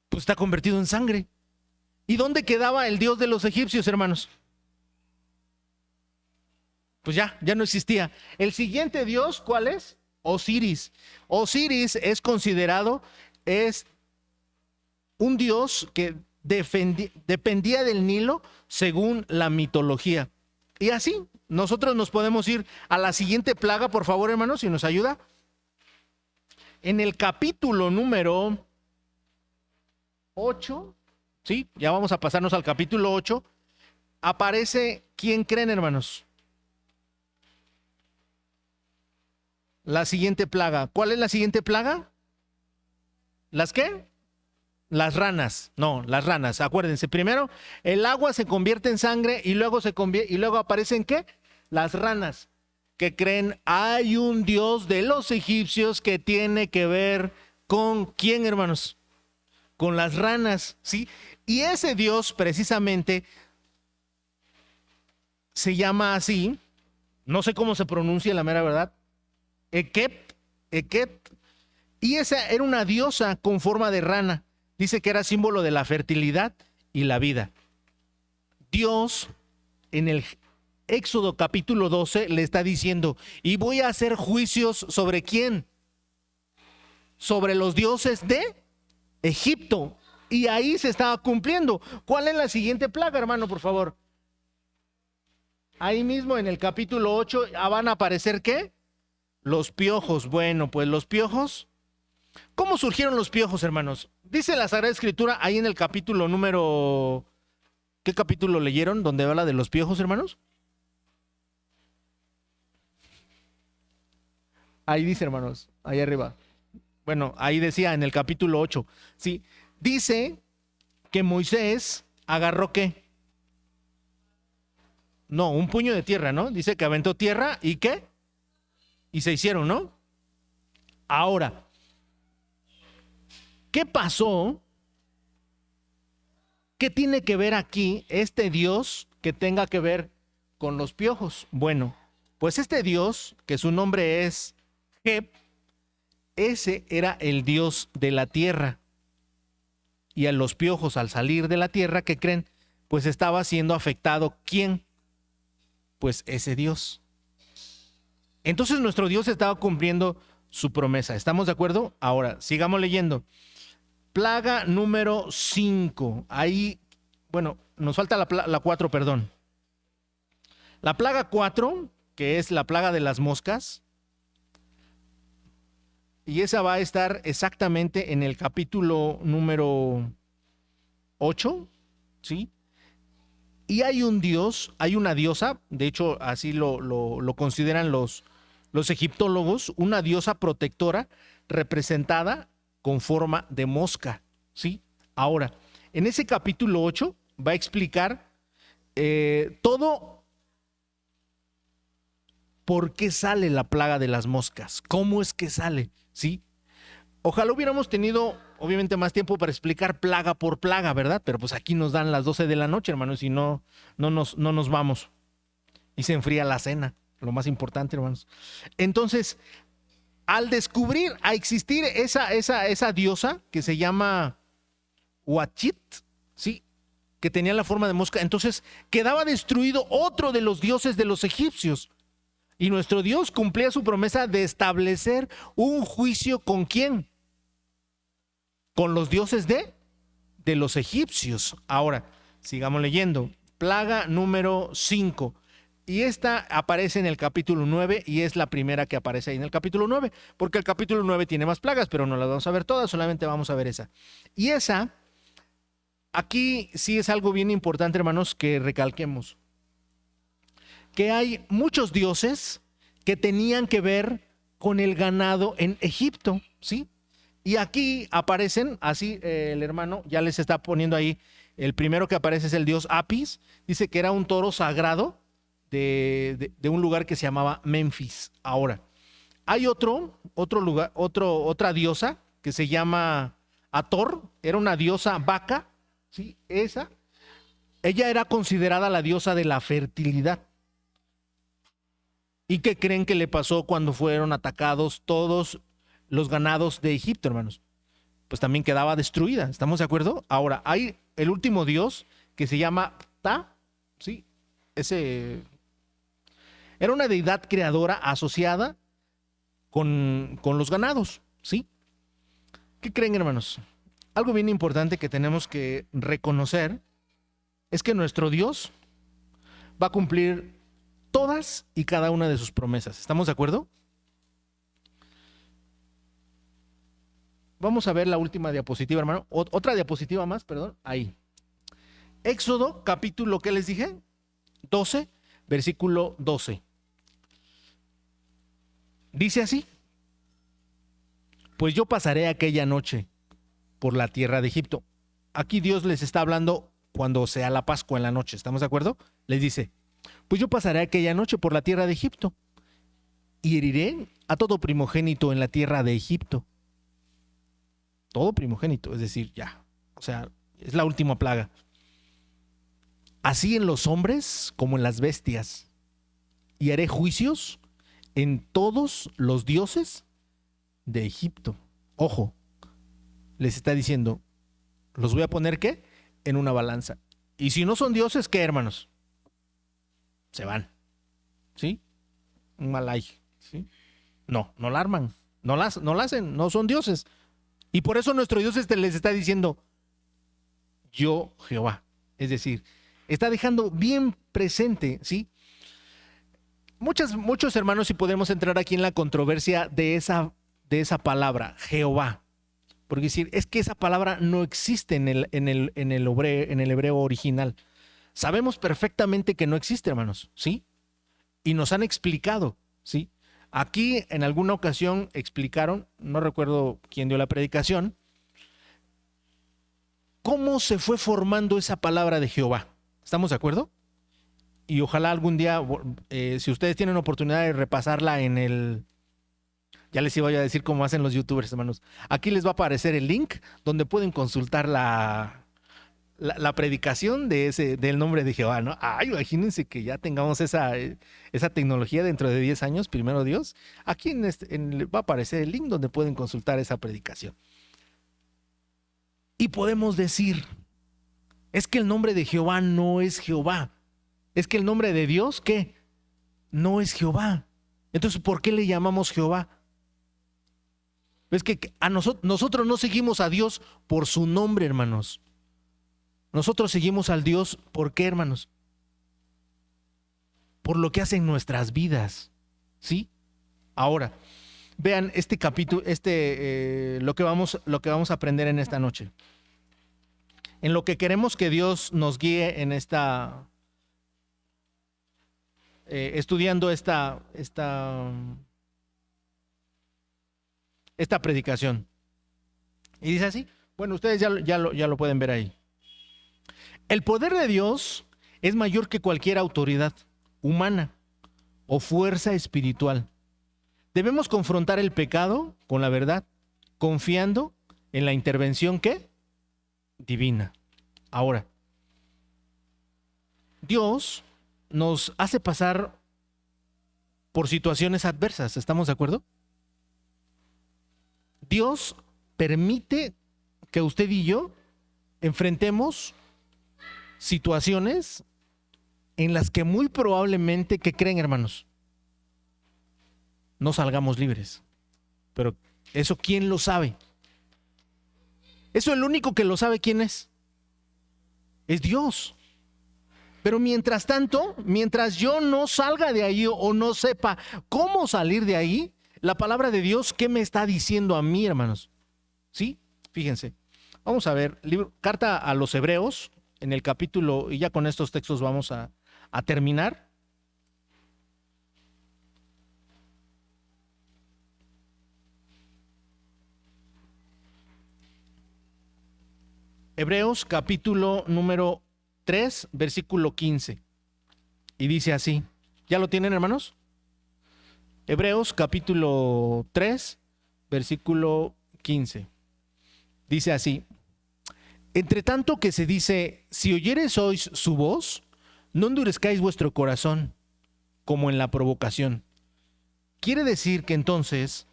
Pues está convertido en sangre. ¿Y dónde quedaba el dios de los egipcios, hermanos? Pues ya no existía. El siguiente dios, ¿cuál es? Osiris. Osiris es considerado, es un dios que dependía del Nilo según la mitología. Y así, nosotros nos podemos ir a la siguiente plaga, por favor, hermanos, si nos ayuda. En el capítulo número 8, ¿sí? Ya vamos a pasarnos al capítulo 8. Aparece, ¿quién creen, hermanos? La siguiente plaga. ¿Cuál es la siguiente plaga? ¿Las qué? Las ranas. No, las ranas. Acuérdense, primero el agua se convierte en sangre y luego aparecen ¿qué? Las ranas. ¿Qué creen? Hay un dios de los egipcios que tiene que ver con ¿quién, hermanos? Con las ranas, ¿sí? Y ese dios precisamente se llama así, no sé cómo se pronuncia la mera verdad, Eket, y esa era una diosa con forma de rana. Dice que era símbolo de la fertilidad y la vida. Dios, en el Éxodo capítulo 12, le está diciendo, y voy a hacer juicios ¿sobre quién? Sobre los dioses de Egipto. Y ahí se estaba cumpliendo. ¿Cuál es la siguiente plaga, hermano, por favor? Ahí mismo en el capítulo 8 van a aparecer ¿qué? Los piojos. Bueno, pues los piojos. ¿Cómo surgieron los piojos, hermanos? Dice la Sagrada Escritura ahí en el capítulo número... ¿Qué capítulo leyeron donde habla de los piojos, hermanos? Ahí dice, hermanos, ahí arriba. Bueno, ahí decía en el capítulo 8. Sí, dice que Moisés agarró ¿qué? No, un puño de tierra, ¿no? Dice que aventó tierra y ¿qué? Y se hicieron, ¿no? Ahora, ¿qué pasó? ¿Qué tiene que ver aquí este Dios que tenga que ver con los piojos? Bueno, pues este Dios, que su nombre es Geb, ese era el Dios de la tierra. Y a los piojos al salir de la tierra, ¿qué creen? Pues estaba siendo afectado ¿quién? Pues ese Dios. Entonces nuestro Dios estaba cumpliendo su promesa. ¿Estamos de acuerdo? Ahora, sigamos leyendo. Plaga número 5. Ahí, bueno, nos falta la 4, perdón. La plaga 4, que es la plaga de las moscas. Y esa va a estar exactamente en el capítulo número 8, ¿sí? Y hay un dios, hay una diosa, de hecho así lo consideran los egiptólogos, una diosa protectora representada con forma de mosca, ¿sí? Ahora, en ese capítulo 8 va a explicar todo por qué sale la plaga de las moscas, cómo es que sale, ¿sí? Ojalá hubiéramos tenido, obviamente, más tiempo para explicar plaga por plaga, ¿verdad? Pero pues aquí nos dan las 12 de la noche, hermanos, y no nos vamos. Y se enfría la cena, lo más importante, hermanos. Entonces, al descubrir, a existir esa diosa que se llama Huachit, ¿sí? Que tenía la forma de mosca, entonces quedaba destruido otro de los dioses de los egipcios. Y nuestro Dios cumplía su promesa de establecer un juicio ¿con quién? Con los dioses de los egipcios. Ahora, sigamos leyendo. Plaga número 5. Y esta aparece en el capítulo 9 y es la primera que aparece ahí en el capítulo 9, porque el capítulo 9 tiene más plagas, pero no las vamos a ver todas, solamente vamos a ver esa. Y esa, aquí sí es algo bien importante, hermanos, que recalquemos. Que hay muchos dioses que tenían que ver con el ganado en Egipto, ¿sí? Y aquí aparecen, así el hermano ya les está poniendo ahí, el primero que aparece es el dios Apis, dice que era un toro sagrado de un lugar que se llamaba Memphis. Ahora, hay otro lugar, otra diosa que se llama Hathor, era una diosa vaca, ¿sí? Ella era considerada la diosa de la fertilidad. ¿Y qué creen que le pasó cuando fueron atacados todos los ganados de Egipto, hermanos? Pues también quedaba destruida, ¿estamos de acuerdo? Ahora, hay el último dios que se llama Ptah, ¿sí? Ese era una deidad creadora asociada con los ganados, ¿sí? ¿Qué creen, hermanos? Algo bien importante que tenemos que reconocer es que nuestro Dios va a cumplir todas y cada una de sus promesas. ¿Estamos de acuerdo? Vamos a ver la última diapositiva, hermano. Otra diapositiva más, perdón. Ahí. Éxodo, capítulo, ¿qué les dije? 12, versículo 12. Dice así: pues yo pasaré aquella noche por la tierra de Egipto. Aquí Dios les está hablando cuando sea la Pascua en la noche. ¿Estamos de acuerdo? Les dice: pues yo pasaré aquella noche por la tierra de Egipto y heriré a todo primogénito en la tierra de Egipto. Todo primogénito, es decir, ya. O sea, es la última plaga. Así en los hombres como en las bestias. Y haré juicios en todos los dioses de Egipto. Ojo, les está diciendo, los voy a poner, ¿qué? En una balanza. Y si no son dioses, ¿qué, hermanos? Se van. ¿Sí? Un malay. ¿Sí? No la arman. No la hacen. No son dioses. Y por eso nuestro Dios les está diciendo, yo Jehová. Es decir, está dejando bien presente, ¿sí? Muchos hermanos, si podemos entrar aquí en la controversia de esa palabra, Jehová. Porque decir, es que esa palabra no existe en el hebreo original. Sabemos perfectamente que no existe, hermanos, ¿sí? Y nos han explicado, ¿sí? Aquí en alguna ocasión explicaron, no recuerdo quién dio la predicación, cómo se fue formando esa palabra de Jehová. ¿Estamos de acuerdo? Y ojalá algún día, si ustedes tienen oportunidad de repasarla ya les iba a decir cómo hacen los youtubers, hermanos. Aquí les va a aparecer el link donde pueden consultar la predicación del nombre de Jehová, ¿no? Ay, imagínense que ya tengamos esa tecnología dentro de 10 años, primero Dios. Aquí va a aparecer el link donde pueden consultar esa predicación. Y podemos decir, es que el nombre de Jehová no es Jehová. Es que el nombre de Dios, ¿qué? No es Jehová. Entonces, ¿por qué le llamamos Jehová? Es que nosotros no seguimos a Dios por su nombre, hermanos. Nosotros seguimos al Dios, ¿por qué, hermanos? Por lo que hace en nuestras vidas, ¿sí? Ahora, vean este capítulo, lo que vamos a aprender en esta noche. En lo que queremos que Dios nos guíe en estudiando esta predicación. Y dice así, bueno, ustedes ya lo pueden ver ahí. El poder de Dios es mayor que cualquier autoridad humana o fuerza espiritual. Debemos confrontar el pecado con la verdad confiando en la intervención ¿qué? Divina. Ahora, Dios nos hace pasar por situaciones adversas, ¿estamos de acuerdo? Dios permite que usted y yo enfrentemos situaciones en las que muy probablemente, ¿qué creen, hermanos? No salgamos libres. Pero eso, ¿quién lo sabe? Eso el único que lo sabe, ¿quién es? Es Dios. Pero mientras tanto, mientras yo no salga de ahí o no sepa cómo salir de ahí, la palabra de Dios, ¿qué me está diciendo a mí, hermanos? ¿Sí? Fíjense. Vamos a ver, carta a los Hebreos, en el capítulo, y ya con estos textos vamos a terminar. Hebreos capítulo número 3, versículo 15. Y dice así. ¿Ya lo tienen, hermanos? Hebreos capítulo 3, versículo 15. Dice así. Entre tanto que se dice, si oyereis hoy su voz, no endurezcáis vuestro corazón, como en la provocación. Quiere decir que entonces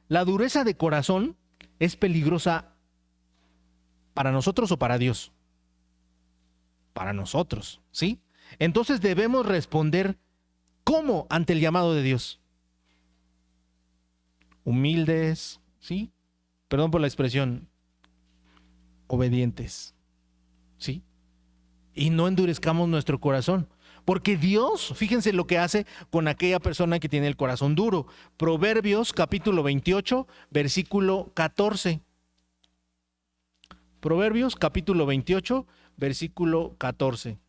la dureza de corazón es peligrosa para nosotros o para Dios. Para nosotros, ¿sí? Entonces debemos responder ¿cómo ante el llamado de Dios? Humildes, ¿sí? Perdón por la expresión, obedientes, ¿sí? Y no endurezcamos nuestro corazón. Porque Dios, fíjense lo que hace con aquella persona que tiene el corazón duro. Proverbios capítulo 28, versículo 14. Proverbios capítulo 28, versículo 14.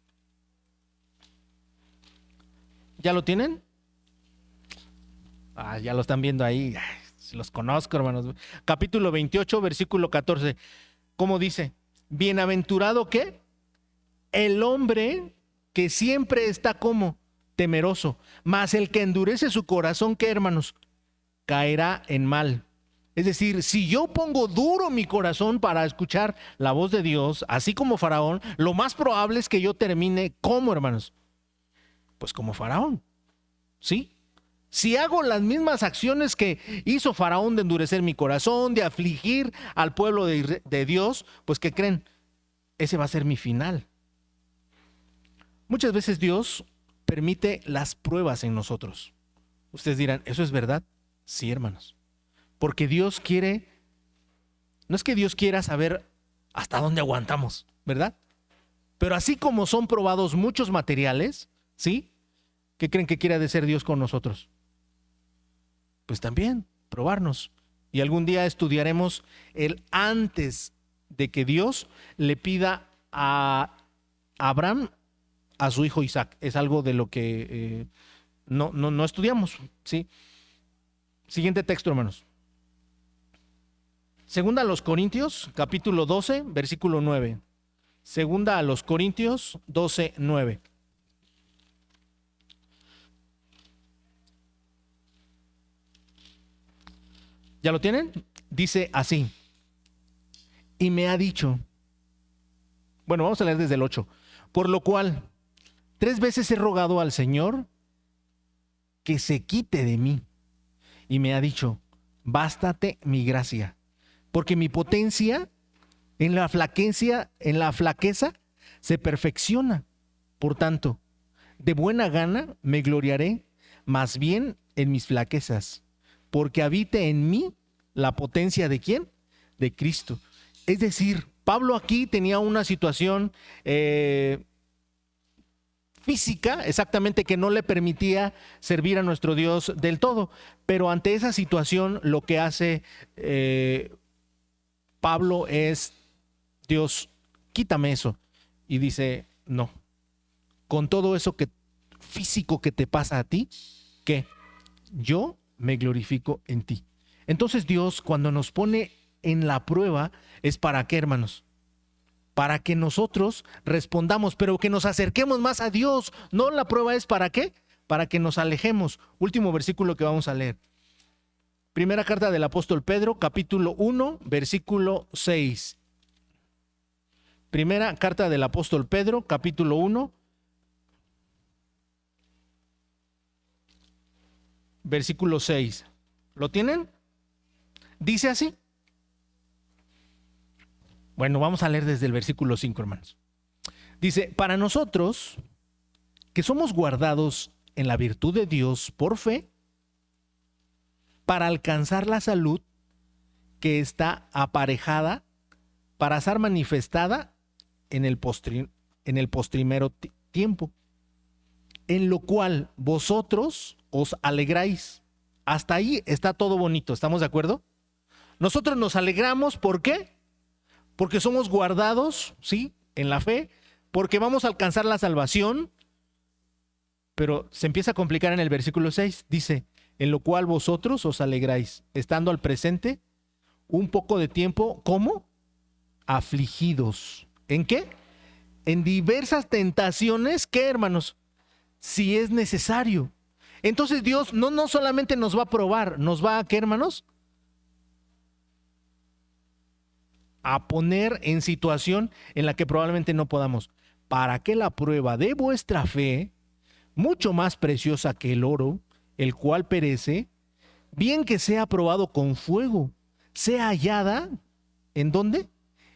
¿Ya lo tienen? Ya lo están viendo ahí. Los conozco, hermanos. Capítulo 28, versículo 14. ¿Cómo dice? Bienaventurado ¿qué? El hombre que siempre está como temeroso, mas el que endurece su corazón, ¿qué, hermanos? Caerá en mal. Es decir, si yo pongo duro mi corazón para escuchar la voz de Dios, así como Faraón, lo más probable es que yo termine como, hermanos, pues como Faraón, ¿sí? Si hago las mismas acciones que hizo Faraón de endurecer mi corazón, de afligir al pueblo de Dios, pues ¿qué creen? Ese va a ser mi final. Muchas veces Dios permite las pruebas en nosotros. Ustedes dirán, ¿eso es verdad? Sí, hermanos. Porque Dios quiere, no es que Dios quiera saber hasta dónde aguantamos, ¿verdad? Pero así como son probados muchos materiales, ¿sí? ¿Qué creen que quiere hacer Dios con nosotros? Pues también probarnos. Y algún día estudiaremos el antes de que Dios le pida a Abraham a su hijo Isaac. Es algo de lo que no estudiamos, ¿sí? Siguiente texto, hermanos. Segunda a los Corintios, capítulo 12, versículo 9. Segunda a los Corintios 12, 9. ¿Ya lo tienen? Dice así. Y me ha dicho. Bueno, vamos a leer desde el 8. Por lo cual, 3 veces he rogado al Señor que se quite de mí. Y me ha dicho, bástate mi gracia, porque mi potencia en la flaqueza se perfecciona. Por tanto, de buena gana me gloriaré más bien en mis flaquezas, porque habite en mí la potencia ¿de quién? De Cristo. Es decir, Pablo aquí tenía una situación física, exactamente, que no le permitía servir a nuestro Dios del todo. Pero ante esa situación, lo que hace Pablo es, Dios, quítame eso. Y dice, no, con todo eso físico que te pasa a ti, ¿qué? Yo me glorifico en ti. Entonces Dios, cuando nos pone en la prueba, ¿es para qué, hermanos? Para que nosotros respondamos, pero que nos acerquemos más a Dios. No, la prueba es ¿para qué? Para que nos alejemos. Último versículo que vamos a leer. Primera carta del apóstol Pedro, capítulo 1, versículo 6. Primera carta del apóstol Pedro, capítulo 1, versículo 6. ¿Lo tienen? Dice así. Bueno, vamos a leer desde el versículo 5, hermanos. Dice, para nosotros, que somos guardados en la virtud de Dios por fe, para alcanzar la salud que está aparejada para ser manifestada en el postrimero tiempo, en lo cual vosotros os alegráis. Hasta ahí está todo bonito, ¿estamos de acuerdo? Nosotros nos alegramos, ¿por qué? Porque somos guardados, ¿sí?, en la fe, porque vamos a alcanzar la salvación, pero se empieza a complicar en el versículo 6, dice, en lo cual vosotros os alegráis, estando al presente un poco de tiempo, ¿cómo? Afligidos. ¿En qué? En diversas tentaciones, ¿qué, hermanos? Si es necesario. Entonces Dios no solamente nos va a probar, nos va a, ¿qué, hermanos? A poner en situación en la que probablemente no podamos, para que la prueba de vuestra fe, mucho más preciosa que el oro, el cual perece, bien que sea probado con fuego, sea hallada, ¿en dónde?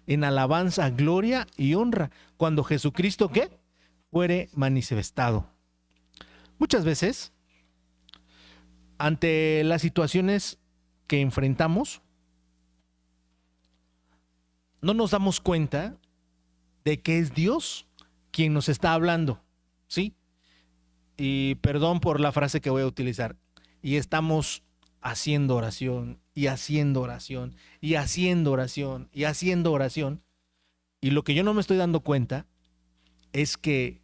En alabanza, gloria y honra, cuando Jesucristo, ¿qué? Fuere manifestado. Muchas veces, ante las situaciones que enfrentamos, no nos damos cuenta de que es Dios quien nos está hablando, ¿sí? Y perdón por la frase que voy a utilizar, y estamos haciendo oración, y haciendo oración, y haciendo oración, y haciendo oración, y lo que yo no me estoy dando cuenta es que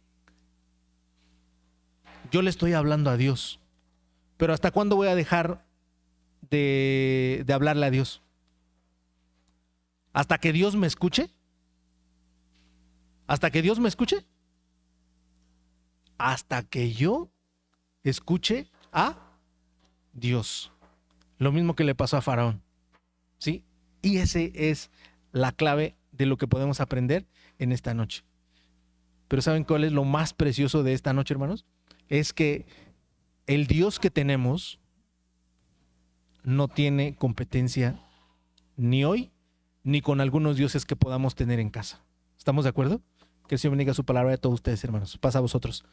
yo le estoy hablando a Dios, pero ¿hasta cuándo voy a dejar de hablarle a Dios? ¿Hasta que Dios me escuche? ¿Hasta que Dios me escuche? Hasta que yo escuche a Dios. Lo mismo que le pasó a Faraón, ¿sí? Y ese es la clave de lo que podemos aprender en esta noche. Pero ¿saben cuál es lo más precioso de esta noche, hermanos? Es que el Dios que tenemos no tiene competencia ni hoy, ni con algunos dioses que podamos tener en casa. ¿Estamos de acuerdo? Que el Señor bendiga su palabra a todos ustedes, hermanos. Pasa a vosotros.